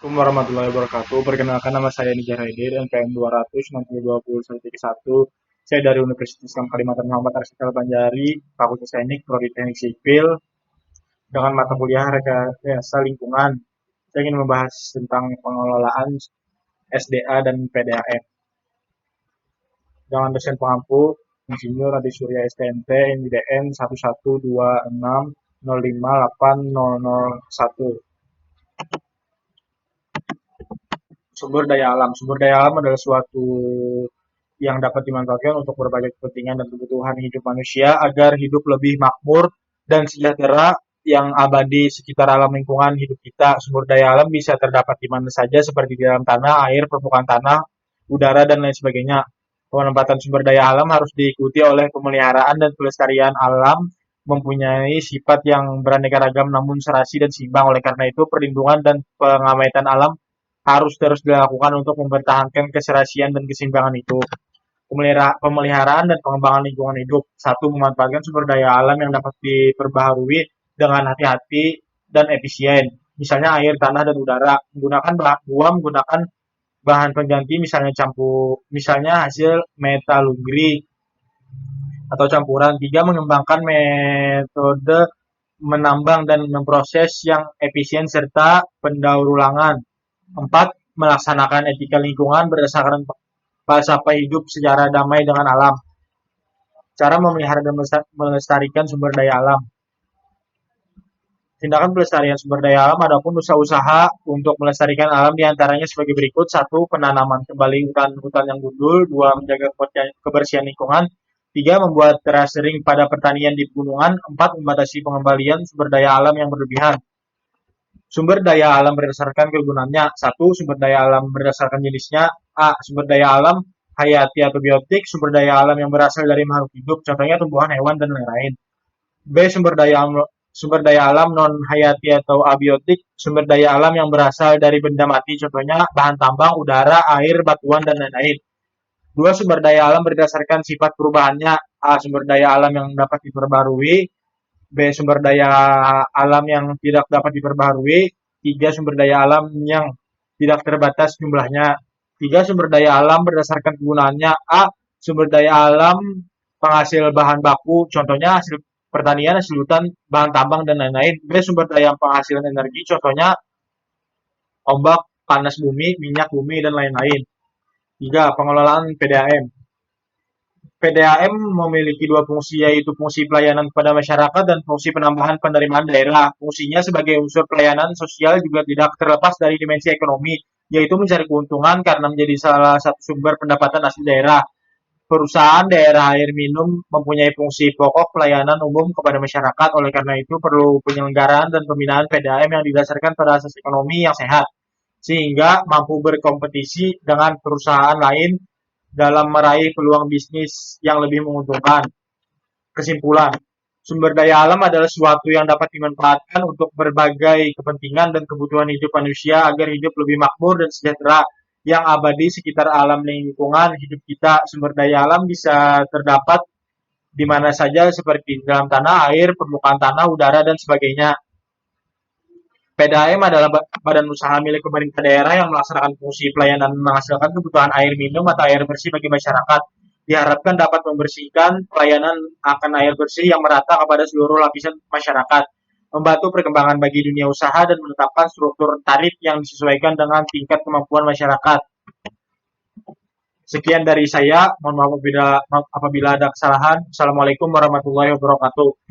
Assalamualaikum warahmatullahi wabarakatuh. Perkenalkan nama saya Nijah Raide dan PM 200 Saya dari Universitas Islam Kalimantan Muhammad Arsyad Banjari, Fakultas Teknik, Prodi Teknik Sipil, dengan mata kuliah Rekayasa Lingkungan. Saya ingin membahas tentang pengelolaan SDA dan PDAM. Dengan dosen pengampu, Insinyur Adi Surya STMT, NIDN 1126058001. Sumber daya alam. Sumber daya alam adalah suatu yang dapat dimanfaatkan untuk berbagai kepentingan dan kebutuhan hidup manusia agar hidup lebih makmur dan sejahtera yang abadi sekitar alam lingkungan hidup kita. Sumber daya alam bisa terdapat di mana saja seperti di dalam tanah, air, permukaan tanah, udara, dan lain sebagainya. Penempatan sumber daya alam harus diikuti oleh pemeliharaan dan pelestarian alam mempunyai sifat yang beraneka ragam namun serasi dan seimbang. Oleh karena itu, perlindungan dan pengamatan alam harus terus dilakukan untuk mempertahankan keserasian dan keseimbangan itu. Pemeliharaan dan pengembangan lingkungan hidup. Satu, memanfaatkan sumber daya alam yang dapat diperbaharui dengan hati-hati dan efisien. Misalnya air, tanah, dan udara. Menggunakan bahan pengganti misalnya hasil metalurgi atau campuran. Tiga, mengembangkan metode menambang dan memproses yang efisien serta pendaur ulangan. Empat, melaksanakan etika lingkungan berdasarkan falsafah hidup secara damai dengan alam. Cara memelihara dan melestarikan sumber daya alam. Tindakan pelestarian sumber daya alam adapun usaha-usaha untuk melestarikan alam diantaranya sebagai berikut. Satu, penanaman kembali hutan-hutan yang gundul. Dua, menjaga kebersihan lingkungan. Tiga, membuat terasering pada pertanian di pegunungan. Empat, membatasi pengembalian sumber daya alam yang berlebihan. Sumber daya alam berdasarkan kegunaannya. Satu, sumber daya alam berdasarkan jenisnya. A. Sumber daya alam hayati atau biotik, sumber daya alam yang berasal dari makhluk hidup, contohnya tumbuhan, hewan, dan lain-lain. B. Sumber daya alam non hayati atau abiotik, sumber daya alam yang berasal dari benda mati, contohnya bahan tambang, udara, air, batuan, dan lain-lain. Dua, sumber daya alam berdasarkan sifat perubahannya. A. Sumber daya alam yang dapat diperbarui. B. Sumber daya alam yang tidak dapat diperbaharui. Tiga, sumber daya alam yang tidak terbatas jumlahnya. Tiga, sumber daya alam berdasarkan kegunaannya. A. Sumber daya alam penghasil bahan baku, contohnya hasil pertanian, hasil hutan, bahan tambang, dan lain-lain. B. Sumber daya penghasilan energi, contohnya ombak, panas bumi, minyak bumi, dan lain-lain. Tiga, pengelolaan PDAM. PDAM memiliki dua fungsi, yaitu fungsi pelayanan kepada masyarakat dan fungsi penambahan penerimaan daerah. Fungsinya sebagai unsur pelayanan sosial juga tidak terlepas dari dimensi ekonomi, yaitu mencari keuntungan karena menjadi salah satu sumber pendapatan asli daerah. Perusahaan daerah air minum mempunyai fungsi pokok pelayanan umum kepada masyarakat, oleh karena itu perlu penyelenggaraan dan pembinaan PDAM yang didasarkan pada asas ekonomi yang sehat, sehingga mampu berkompetisi dengan perusahaan lain dalam meraih peluang bisnis yang lebih menguntungkan. Kesimpulan, sumber daya alam adalah sesuatu yang dapat dimanfaatkan untuk berbagai kepentingan dan kebutuhan hidup manusia agar hidup lebih makmur dan sejahtera yang abadi sekitar alam lingkungan hidup kita. Sumber daya alam bisa terdapat di mana saja seperti di dalam tanah, air, permukaan tanah, udara, dan sebagainya. PDAM adalah badan usaha milik pemerintah daerah yang melaksanakan fungsi pelayanan menghasilkan kebutuhan air minum atau air bersih bagi masyarakat. Diharapkan dapat membersihkan pelayanan akan air bersih yang merata kepada seluruh lapisan masyarakat, membantu perkembangan bagi dunia usaha, dan menetapkan struktur tarif yang disesuaikan dengan tingkat kemampuan masyarakat. Sekian dari saya, mohon maaf apabila ada kesalahan. Assalamualaikum warahmatullahi wabarakatuh.